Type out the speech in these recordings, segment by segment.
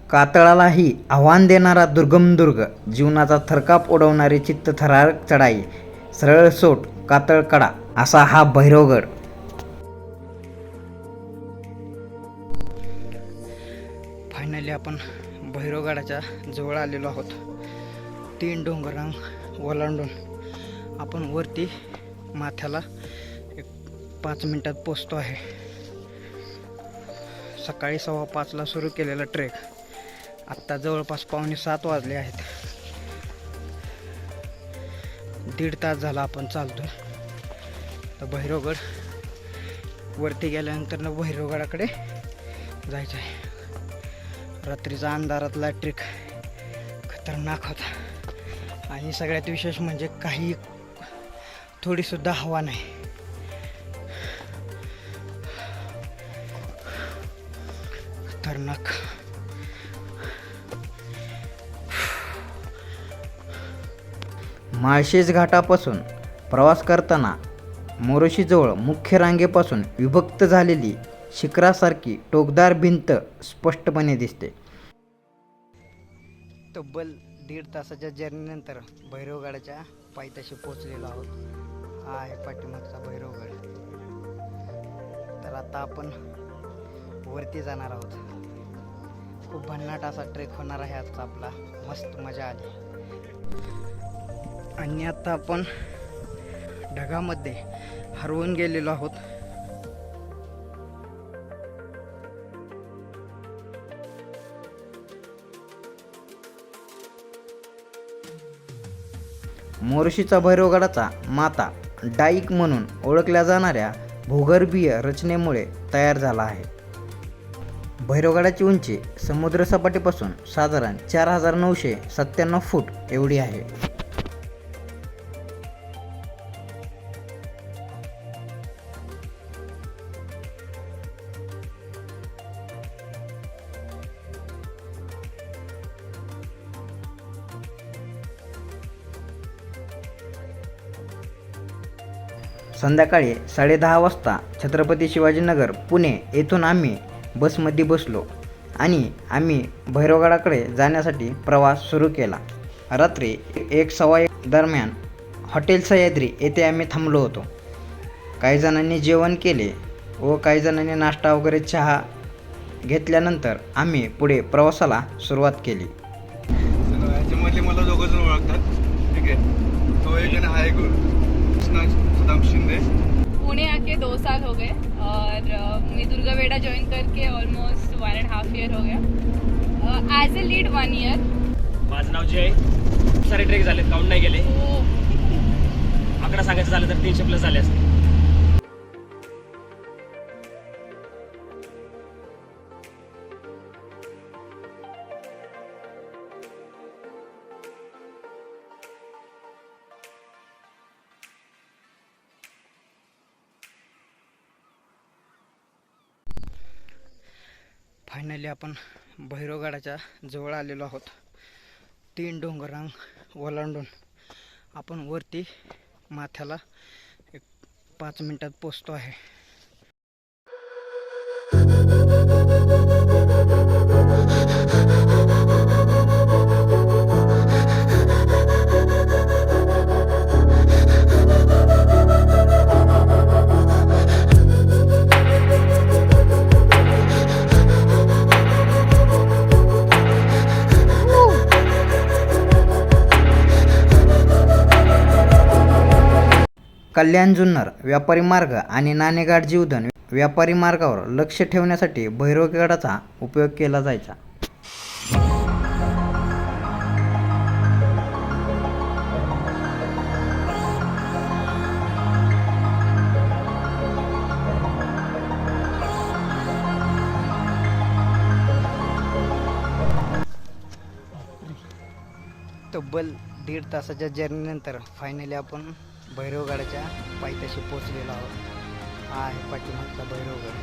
कातळालाही आव्हान देणारा दुर्गम दुर्ग, जीवनाचा थरकाप उडवणारी चित्तथरारक चढाई, सरळ सोट कातळकडा असा हा भैरवगड. फायनली आपण भैरवगडाच्या जवळ आलेलो आहोत. 3 डोंगरांग ओलांडून आपण वरती माथ्याला 5 मिनिटात पोचतो आहे. सकाळी 5:15ला सुरू केलेला ट्रेक आत्ता जवळपास 6:45 वाजले आहेत. 1.5 तास झाला आपण चालतो. तर भैरवगड वरती गेल्यानंतर भैरवगडाकडे जायचं आहे. रात्रीचा अंधारातला ट्रेक खतरनाक होता आणि सगळ्यात विशेष म्हणजे काही थोडीसुद्धा हवा नाही. खतरनाक. माळशेज घाटापासून प्रवास करताना मोरोशीजवळ मुख्य रांगेपासून विभक्त झालेली शिखरासारखी टोकदार भिंत स्पष्टपणे दिसते. तब्बल 1.5 तासाच्या जर्नीनंतर भैरवगडाच्या पायथ्याशी पोचलेलो आहोत. हा आहे पाठीमागचा भैरवगड. तर आता आपण वरती जाणार आहोत. खूप भन्नाट असा ट्रेक होणार आहे आजचा आपला. मस्त मजा आली. आणि आता आपण ढगामध्ये हरवून गेलेलो आहोत. मोरोशीचा भैरवगडाचा माता डाईक म्हणून ओळखल्या जाणाऱ्या भूगर्भीय रचनेमुळे तयार झाला आहे. भैरवगडाची उंची समुद्रसपाटीपासून साधारण 4,997 फूट एवढी आहे. संध्याकाळी 10:30 वाजता छत्रपती शिवाजीनगर पुणे येथून आम्ही बसमध्ये बसलो आणि आम्ही भैरवगडाकडे जाण्यासाठी प्रवास सुरू केला. रात्री 1:15 दरम्यान हॉटेल सह्याद्री येथे आम्ही थांबलो होतो. काही जणांनी जेवण केले व काही जणांनी नाश्ता वगैरे चहा घेतल्यानंतर आम्ही पुढे प्रवासाला सुरुवात केली. याच्यामधले मला दोघं जण ओळखतात. ठीक आहे. तो एक आणि हा एक सदाम शिंदे. पुणे आके 2 साल हो गए और मैं दुर्गावेड़ा ज्वाइन करके ऑलमोस्ट 1.5 ईयर हो गया. As a lead 1 year. माझं नाव जय. खूप सारे ट्रेक झाले, काउंट नाही गेले. आकडा सांगायचं झालं तर 300 प्लस झाले असते. फायनली आपण भैरवगडाच्या जवळ आलेलो आहोत. 3 डोंगरांग ओलांडून आपण वरती माथ्याला 5 मिनिटात पोचतो आहे. कल्याण जुन्नर व्यापारी मार्ग आणि नाणेघाट जीवधन व्यापारी मार्गावर लक्ष ठेवण्यासाठी भैरवगडाचा उपयोग केला जायचा. तब्बल 1.5 तासाच्या जर्नीनंतर फायनली आपण भैरवगडाच्या पायथ्याशी पोचलेलो आहोत. हा आहे पाठीमागचा भैरवगड.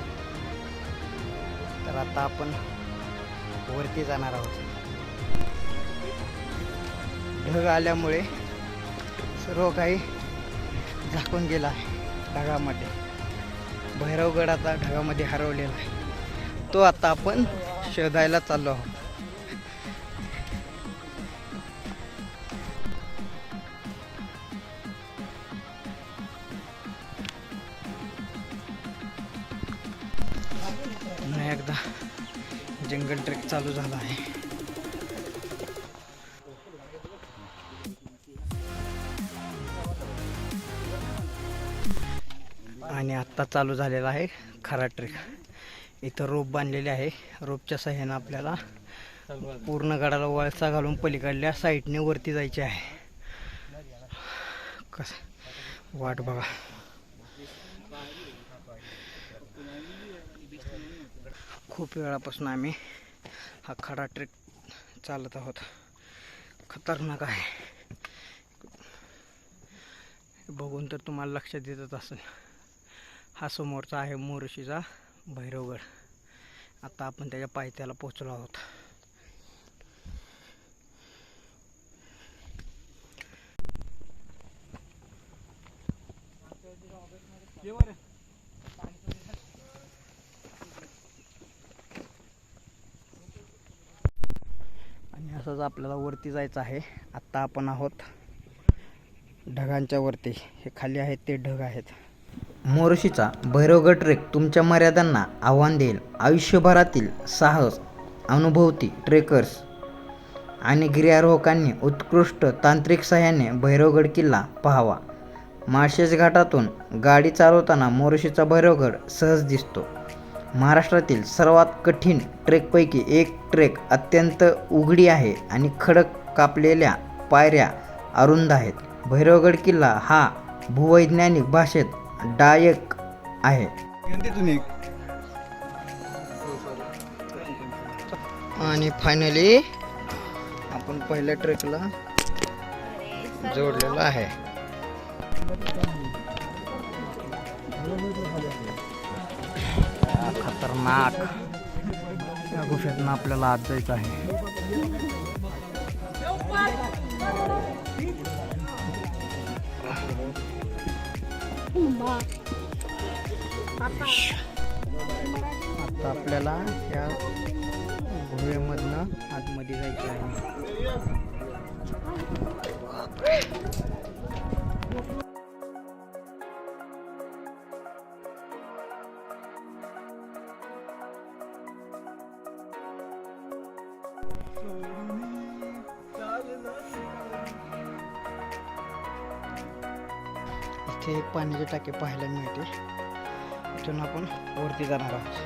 तर आता आपण वरती जाणार आहोत. ढग आल्यामुळे सर्व काही झाकून गेला आहे ढगामध्ये. भैरवगड आता ढगामध्ये हरवलेला आहे. तो आता आपण शोधायला चाललो आहोत. जंगल ट्रेक चालू झाला आहे. आणि आत्ता चालू झालेला आहे खरा ट्रेक. इथं रोप बांधलेले आहे. रोपच्या सहाय्यानं आपल्याला पूर्ण गडाला वळसा घालून पलीकडल्या साईडने वरती जायचे आहे. कसं वाट बघा. खूप वेळापासून आम्ही हा खडा ट्रेक चालत आहोत. खतरनाक आहे. बघून तर तुम्हाला लक्षात येतच असेल. हा समोरचा आहे मोरशीचा भैरवगड. आता आपण त्याच्या पायथ्याला पोहोचलो आहोत. आणि असंच आपल्याला वरती जायचं आहे. आत्ता आपण आहोत ढगांच्या वरती. हे खाली आहेत ते ढग आहेत. मोरशीचा भैरवगड ट्रेक तुमच्या मर्यादांना आव्हान देईल. आयुष्यभरातील साहस अनुभवती ट्रेकर्स आणि गिर्यारोहकांनी उत्कृष्ट तांत्रिक सहाय्याने भैरवगड किल्ला पाहावा. माळशेज घाटातून गाडी चालवताना मोरशीचा भैरवगड सहज दिसतो. महाराष्ट्रातील सर्वात कठीण ट्रेकपैकी एक ट्रेक अत्यंत उघडी आहे आणि खडक कापलेल्या पायऱ्या अरुंद आहेत. भैरवगड किल्ला हा भूवैज्ञानिक भाषेत डायक आहे. आणि फायनली आपण पहिल्या ट्रेकला जोडलेला आहे. खतरनाक या गुफेतून आपल्याला आत जायचं आहे. आता आपल्याला या गुहेमधनं आतमध्ये जायचं आहे. इथे एक पाण्याची टाकी पाहायला मिळते. इथून आपण वरती जाणार आहोत.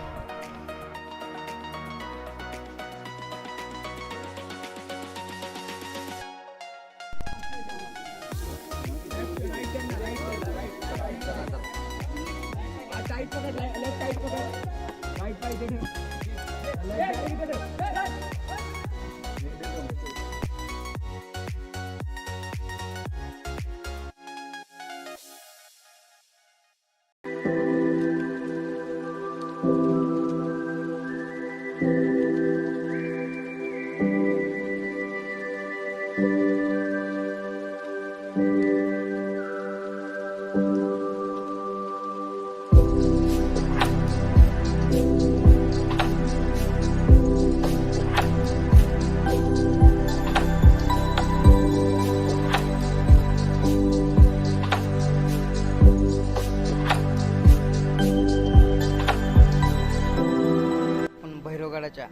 भैरवगडाच्या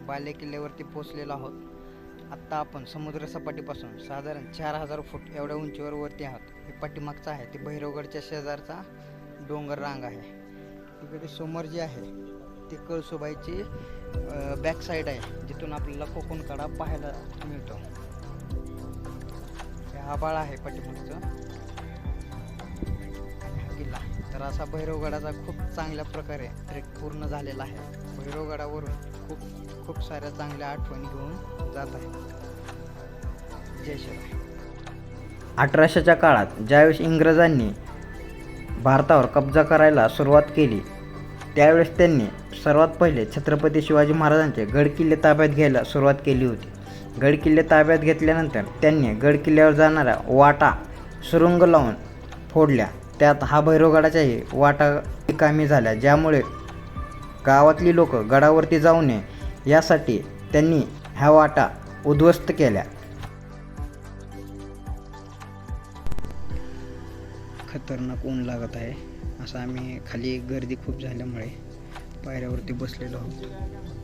बाले किल्ल्यावरती पोहोचलेलो आहोत. आत्ता आपण समुद्र सपाटीपासून साधारण 4000 फूट एवढ्या उंचीवर वरती आहोत. हे पाठीमागचं आहे ते भैरवगडच्या शेजारचा डोंगर रांग आहे. इकडे समोर जे आहे ते कळसुबाईची बॅक साईड आहे, जिथून आपल्याला कोकणकडा पाहायला मिळतो. हे आभाळ आहे पाठीमागचं आणि हा किल्ला. तर असा भैरवगडाचा खूप चांगल्या प्रकारे ट्रेक पूर्ण झालेला आहे. भैरवगडावरून खूप साऱ्या चांगल्या आठवणी घेऊन जात आहे. जय शिवराय. 1800च्या काळात ज्यावेळेस इंग्रजांनी भारतावर कब्जा करायला सुरुवात केली, त्यावेळेस त्यांनी सर्वात पहिले छत्रपती शिवाजी महाराजांचे गडकिल्ले ताब्यात घ्यायला सुरुवात केली होती. गडकिल्ले ताब्यात घेतल्यानंतर त्यांनी गडकिल्ल्यावर जाणाऱ्या वाटा सुरुंग लावून फोडल्या. त्यात हा भैरवगडाच्याही वाटा रिकामी झाल्या, ज्यामुळे गावातली लोक गडावरती जाऊ नये यासाठी त्यांनी ह्या वाटा उद्ध्वस्त केल्या. खतरनाक ऊन लागत आहे. असं आम्ही खाली गर्दी खूप झाल्यामुळे पायऱ्यावरती बसलेलो आहोत.